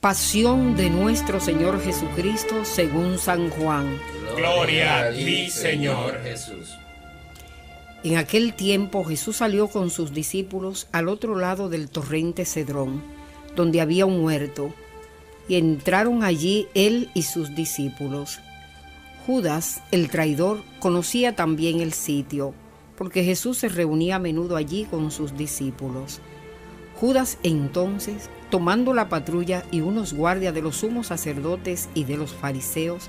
Pasión de nuestro Señor Jesucristo según San Juan. Gloria a ti, Señor Jesús. En aquel tiempo Jesús salió con sus discípulos al otro lado del torrente Cedrón, donde había un huerto, y entraron allí él y sus discípulos. Judas, el traidor, conocía también el sitio, porque Jesús se reunía a menudo allí con sus discípulos. Judas entonces, tomando la patrulla y unos guardias de los sumos sacerdotes y de los fariseos,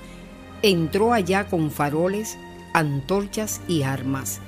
entró allá con faroles, antorchas y armas.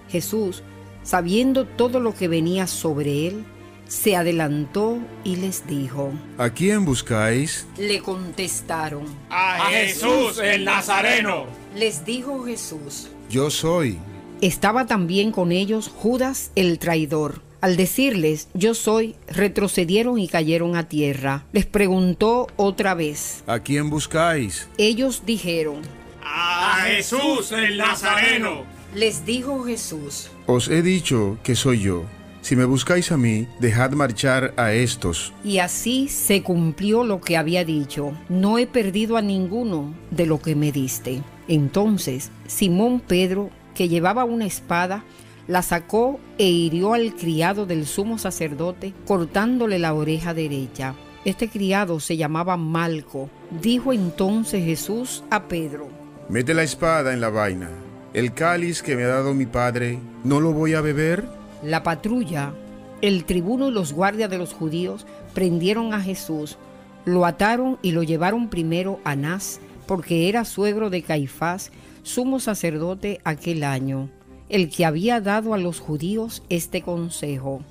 Jesús, sabiendo todo lo que venía sobre él, se adelantó y les dijo: ¿A quién buscáis? Le contestaron: ¡A Jesús el Nazareno! Les dijo Jesús: Yo soy. Estaba también con ellos Judas el traidor. Al decirles: Yo soy, retrocedieron y cayeron a tierra. Les preguntó otra vez: ¿A quién buscáis? Ellos dijeron: ¡A Jesús el Nazareno! Les dijo Jesús: Os he dicho que soy yo. Si me buscáis a mí, dejad marchar a estos. Y así se cumplió lo que había dicho: No he perdido a ninguno de lo que me diste. Entonces Simón Pedro, que llevaba una espada, la sacó e hirió al criado del sumo sacerdote, cortándole la oreja derecha. Este criado se llamaba Malco. Dijo entonces Jesús a Pedro: Mete la espada en la vaina. El cáliz que me ha dado mi padre, ¿no lo voy a beber? La patrulla, el tribuno y los guardias de los judíos prendieron a Jesús, lo ataron y lo llevaron primero a Anás, porque era suegro de Caifás, sumo sacerdote aquel año, el que había dado a los judíos este consejo: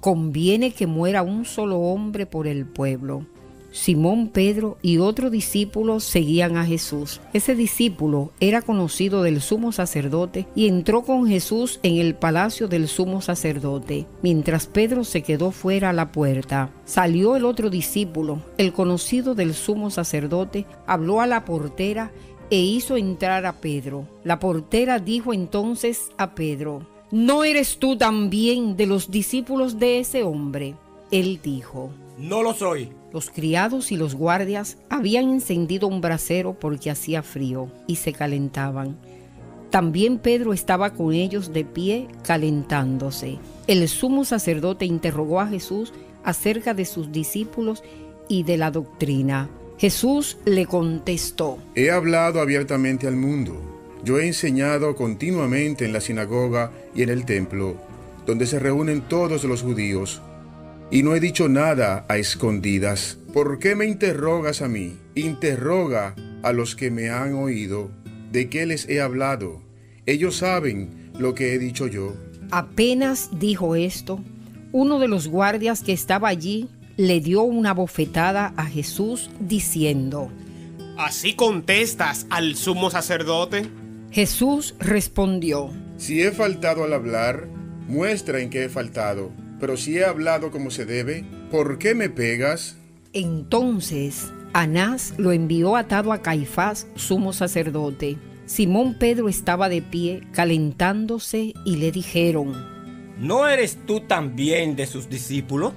conviene que muera un solo hombre por el pueblo. Simón Pedro y otro discípulo seguían a Jesús. Ese discípulo era conocido del sumo sacerdote y entró con Jesús en el palacio del sumo sacerdote, mientras Pedro se quedó fuera a la puerta. Salió el otro discípulo, el conocido del sumo sacerdote, habló a la portera e hizo entrar a Pedro. La portera dijo entonces a Pedro: ¿No eres tú también de los discípulos de ese hombre? Él dijo: No lo soy. Los criados y los guardias habían encendido un brasero porque hacía frío y se calentaban. También Pedro estaba con ellos de pie calentándose. El sumo sacerdote interrogó a Jesús acerca de sus discípulos y de la doctrina. Jesús le contestó: He hablado abiertamente al mundo. Yo he enseñado continuamente en la sinagoga y en el templo, donde se reúnen todos los judíos. Y no he dicho nada a escondidas. ¿Por qué me interrogas a mí? Interroga a los que me han oído. ¿De qué les he hablado? Ellos saben lo que he dicho yo. Apenas dijo esto, uno de los guardias que estaba allí le dio una bofetada a Jesús diciendo: ¿Así contestas al sumo sacerdote? Jesús respondió: Si he faltado al hablar, muestra en qué he faltado. Pero si he hablado como se debe, ¿por qué me pegas? Entonces Anás lo envió atado a Caifás, sumo sacerdote. Simón Pedro estaba de pie calentándose y le dijeron: ¿No eres tú también de sus discípulos?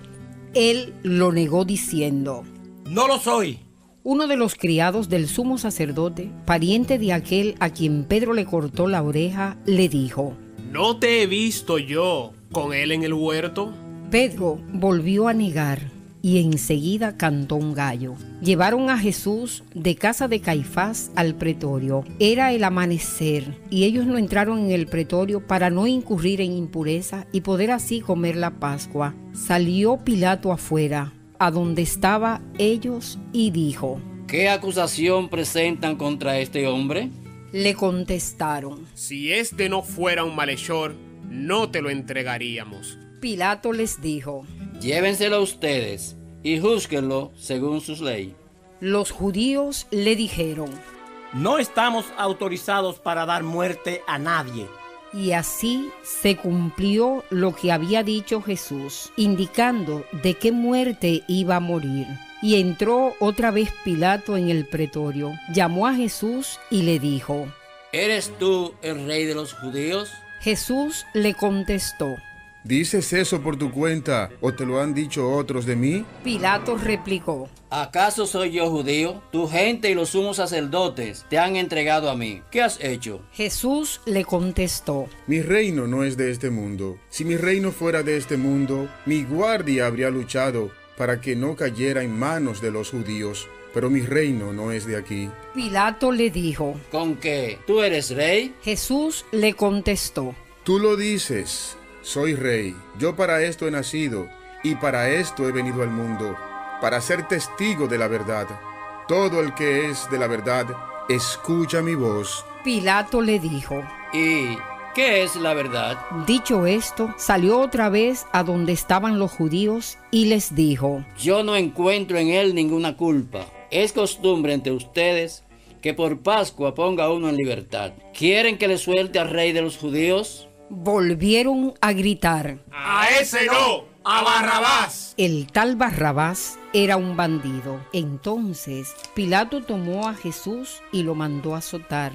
Él lo negó diciendo: No lo soy. Uno de los criados del sumo sacerdote, pariente de aquel a quien Pedro le cortó la oreja, le dijo: ¿No te he visto yo con él en el huerto? Pedro volvió a negar y enseguida cantó un gallo. Llevaron a Jesús de casa de Caifás al pretorio. Era el amanecer y ellos no entraron en el pretorio para no incurrir en impureza y poder así comer la Pascua. Salió Pilato afuera, a donde estaban ellos, y dijo: ¿Qué acusación presentan contra este hombre? Le contestaron: Si este no fuera un malhechor, no te lo entregaríamos. Pilato les dijo: Llévenselo ustedes y júzguenlo según sus leyes. Los judíos le dijeron: No estamos autorizados para dar muerte a nadie. Y así se cumplió lo que había dicho Jesús, indicando de qué muerte iba a morir. Y entró otra vez Pilato en el pretorio, llamó a Jesús y le dijo: ¿Eres tú el rey de los judíos? Jesús le contestó: ¿Dices eso por tu cuenta o te lo han dicho otros de mí? Pilato replicó: ¿Acaso soy yo judío? Tu gente y los sumos sacerdotes te han entregado a mí. ¿Qué has hecho? Jesús le contestó: Mi reino no es de este mundo. Si mi reino fuera de este mundo, mi guardia habría luchado para que no cayera en manos de los judíos. Pero mi reino no es de aquí. Pilato le dijo: ¿Con qué? ¿Tú eres rey? Jesús le contestó: Tú lo dices, soy rey. Yo para esto he nacido y para esto he venido al mundo, para ser testigo de la verdad. Todo el que es de la verdad, escucha mi voz. Pilato le dijo: ¿Y qué es la verdad? Dicho esto, salió otra vez a donde estaban los judíos y les dijo: Yo no encuentro en él ninguna culpa. Es costumbre entre ustedes que por Pascua ponga a uno en libertad. ¿Quieren que le suelte al rey de los judíos? Volvieron a gritar: ¡A ese no! ¡A Barrabás! El tal Barrabás era un bandido. Entonces Pilato tomó a Jesús y lo mandó azotar.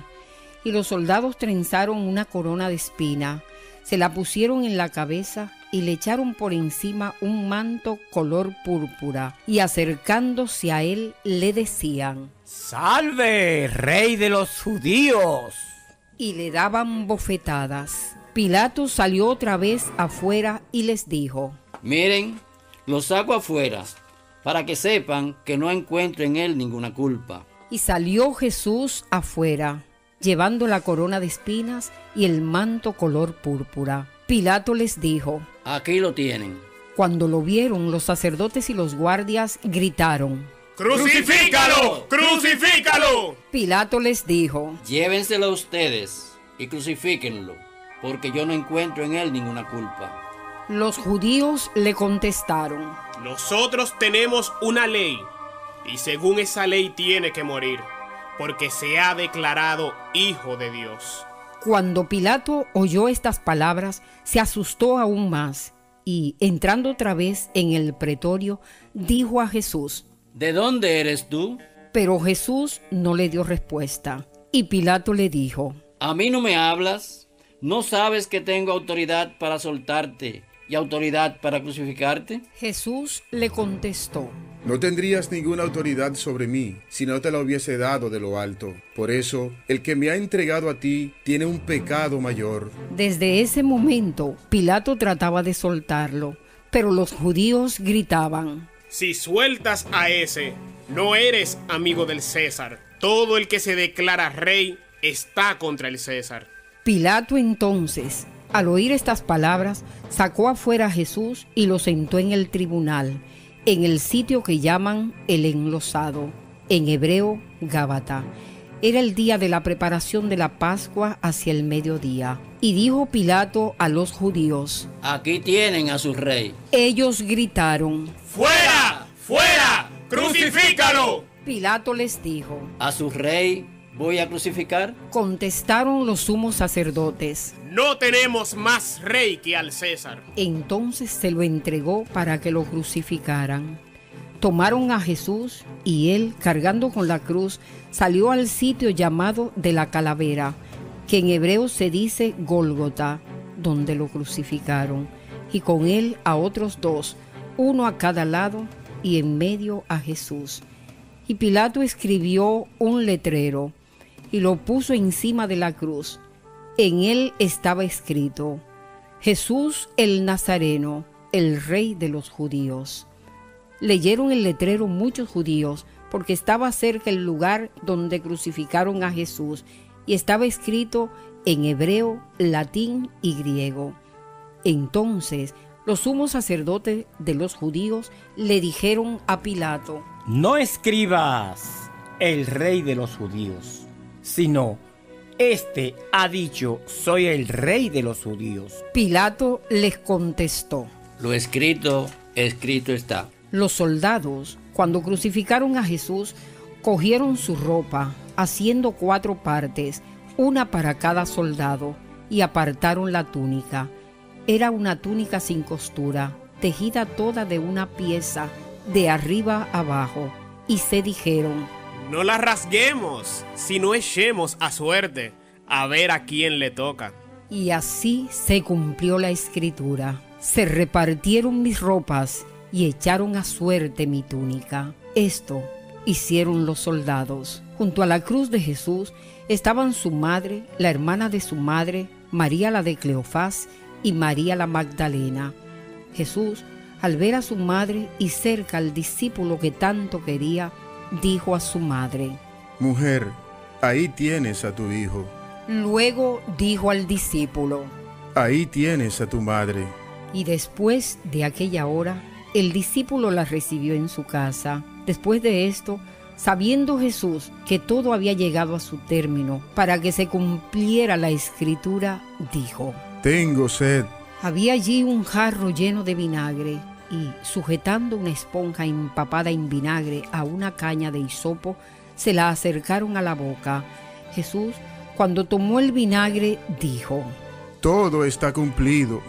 Y los soldados trenzaron una corona de espina, se la pusieron en la cabeza y le echaron por encima un manto color púrpura. Y acercándose a él le decían: ¡Salve, rey de los judíos! Y le daban bofetadas. Pilato salió otra vez afuera y les dijo: Miren, lo saco afuera para que sepan que no encuentro en él ninguna culpa. Y salió Jesús afuera, llevando la corona de espinas y el manto color púrpura. Pilato les dijo: Aquí lo tienen. Cuando lo vieron, los sacerdotes y los guardias gritaron: ¡Crucifícalo! ¡Crucifícalo! Pilato les dijo: Llévenselo ustedes y crucifíquenlo, porque yo no encuentro en él ninguna culpa. Los judíos le contestaron: Nosotros tenemos una ley, y según esa ley tiene que morir, porque se ha declarado Hijo de Dios. Cuando Pilato oyó estas palabras, se asustó aún más, y entrando otra vez en el pretorio, dijo a Jesús: ¿De dónde eres tú? Pero Jesús no le dio respuesta. Y Pilato le dijo: ¿A mí no me hablas? ¿No sabes que tengo autoridad para soltarte y autoridad para crucificarte? Jesús le contestó: No tendrías ninguna autoridad sobre mí si no te la hubiese dado de lo alto. Por eso, el que me ha entregado a ti tiene un pecado mayor. Desde ese momento, Pilato trataba de soltarlo, pero los judíos gritaban: Si sueltas a ese, no eres amigo del César. Todo el que se declara rey está contra el César. Pilato entonces, al oír estas palabras, sacó afuera a Jesús y lo sentó en el tribunal, en el sitio que llaman el Enlosado, en hebreo Gábata. Era el día de la preparación de la Pascua hacia el mediodía. Y dijo Pilato a los judíos: Aquí tienen a su rey. Ellos gritaron: ¡Fuera! ¡Fuera! ¡Crucifícalo! Pilato les dijo: ¿A su rey voy a crucificar? Contestaron los sumos sacerdotes. No tenemos más rey que al César. Entonces se lo entregó para que lo crucificaran. Tomaron a Jesús y él, cargando con la cruz, salió al sitio llamado de la calavera, que en hebreo se dice Gólgota, donde lo crucificaron, y con él a otros dos, uno a cada lado y en medio a Jesús. Y Pilato escribió un letrero y lo puso encima de la cruz. En él estaba escrito: Jesús el Nazareno, el Rey de los judíos. Leyeron el letrero muchos judíos, porque estaba cerca el lugar donde crucificaron a Jesús, y estaba escrito en hebreo, latín y griego. Entonces los sumos sacerdotes de los judíos le dijeron a Pilato: No escribas el rey de los judíos, sino este ha dicho: soy el rey de los judíos. Pilato les contestó: Lo escrito, escrito está. Los soldados, cuando crucificaron a Jesús, cogieron su ropa, haciendo 4 partes, una para cada soldado, y apartaron la túnica. Era una túnica sin costura, tejida toda de una pieza, de arriba abajo, y se dijeron: No la rasguemos, sino echemos a suerte, a ver a quién le toca. Y así se cumplió la escritura: Se repartieron mis ropas y echaron a suerte mi túnica. Esto hicieron los soldados. Junto a la cruz de Jesús estaban su madre, la hermana de su madre, María la de Cleofás y María la Magdalena. Jesús, al ver a su madre y cerca al discípulo que tanto quería, dijo a su madre: Mujer, ahí tienes a tu hijo. Luego dijo al discípulo: Ahí tienes a tu madre. Y después de aquella hora, el discípulo la recibió en su casa. Después de esto, sabiendo Jesús que todo había llegado a su término, para que se cumpliera la escritura, dijo: Tengo sed. Había allí un jarro lleno de vinagre, y sujetando una esponja empapada en vinagre a una caña de hisopo, se la acercaron a la boca. Jesús, cuando tomó el vinagre, dijo: Todo está cumplido.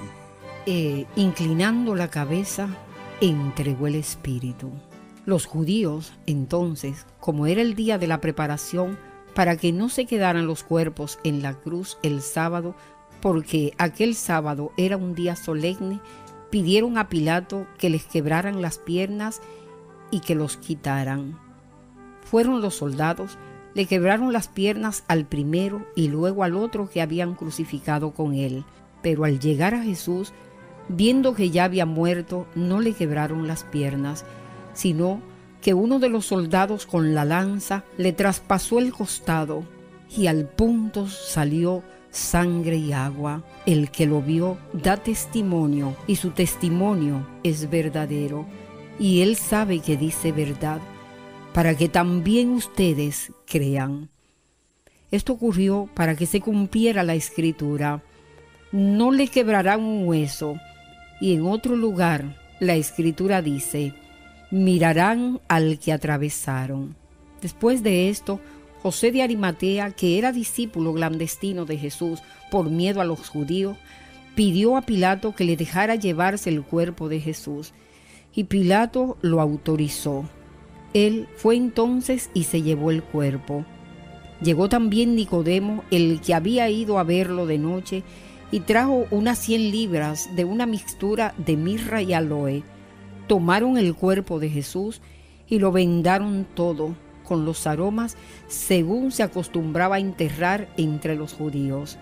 Inclinando la cabeza, entregó el espíritu. Los judíos, entonces, como era el día de la preparación, para que no se quedaran los cuerpos en la cruz el sábado, porque aquel sábado era un día solemne, pidieron a Pilato que les quebraran las piernas y que los quitaran. Fueron los soldados, le quebraron las piernas al primero y luego al otro que habían crucificado con él. Pero al llegar a Jesús, viendo que ya había muerto, no le quebraron las piernas, sino que uno de los soldados con la lanza le traspasó el costado y al punto salió sangre y agua. El que lo vio da testimonio y su testimonio es verdadero, y él sabe que dice verdad, para que también ustedes crean. Esto ocurrió para que se cumpliera la escritura: no le quebrarán un hueso. Y en otro lugar la escritura dice: mirarán al que atravesaron. Después de esto, José de Arimatea, que era discípulo clandestino de Jesús por miedo a los judíos, pidió a Pilato que le dejara llevarse el cuerpo de Jesús, y Pilato lo autorizó. Él fue entonces y se llevó el cuerpo. Llegó también Nicodemo, el que había ido a verlo de noche, y trajo unas 100 libras de una mixtura de mirra y aloe. Tomaron el cuerpo de Jesús y lo vendaron todo con los aromas, según se acostumbraba a enterrar entre los judíos.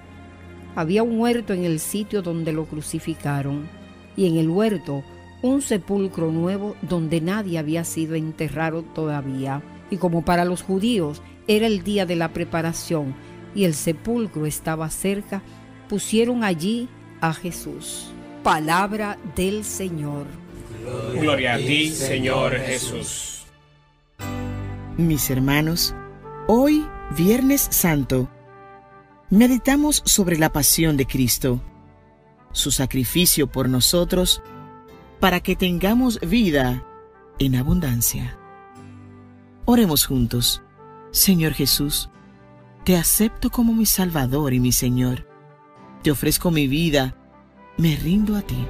Había un huerto en el sitio donde lo crucificaron, y en el huerto un sepulcro nuevo donde nadie había sido enterrado todavía. Y como para los judíos era el día de la preparación y el sepulcro estaba cerca, pusieron allí a Jesús. Palabra del Señor. Gloria a ti, Señor Jesús. Mis hermanos, hoy, Viernes Santo, meditamos sobre la pasión de Cristo, su sacrificio por nosotros, para que tengamos vida en abundancia. Oremos juntos. Señor Jesús, te acepto como mi Salvador y mi Señor. Te ofrezco mi vida, me rindo a ti,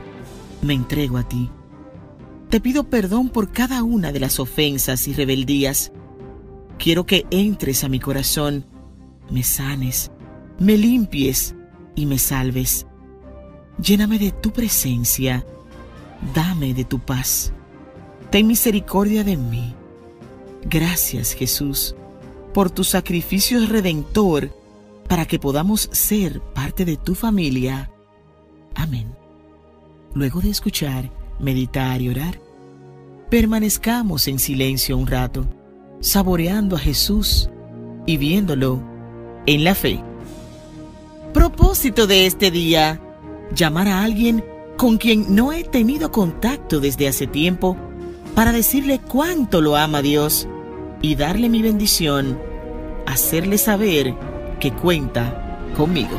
me entrego a ti. Te pido perdón por cada una de las ofensas y rebeldías. Quiero que entres a mi corazón, me sanes, me limpies y me salves. Lléname de tu presencia, dame de tu paz. Ten misericordia de mí. Gracias, Jesús, por tu sacrificio redentor, para que podamos ser parte de tu familia. Amén. Luego de escuchar, meditar y orar, permanezcamos en silencio un rato, saboreando a Jesús y viéndolo en la fe. Propósito de este día: llamar a alguien con quien no he tenido contacto desde hace tiempo para decirle cuánto lo ama Dios y darle mi bendición, hacerle saber que cuenta conmigo.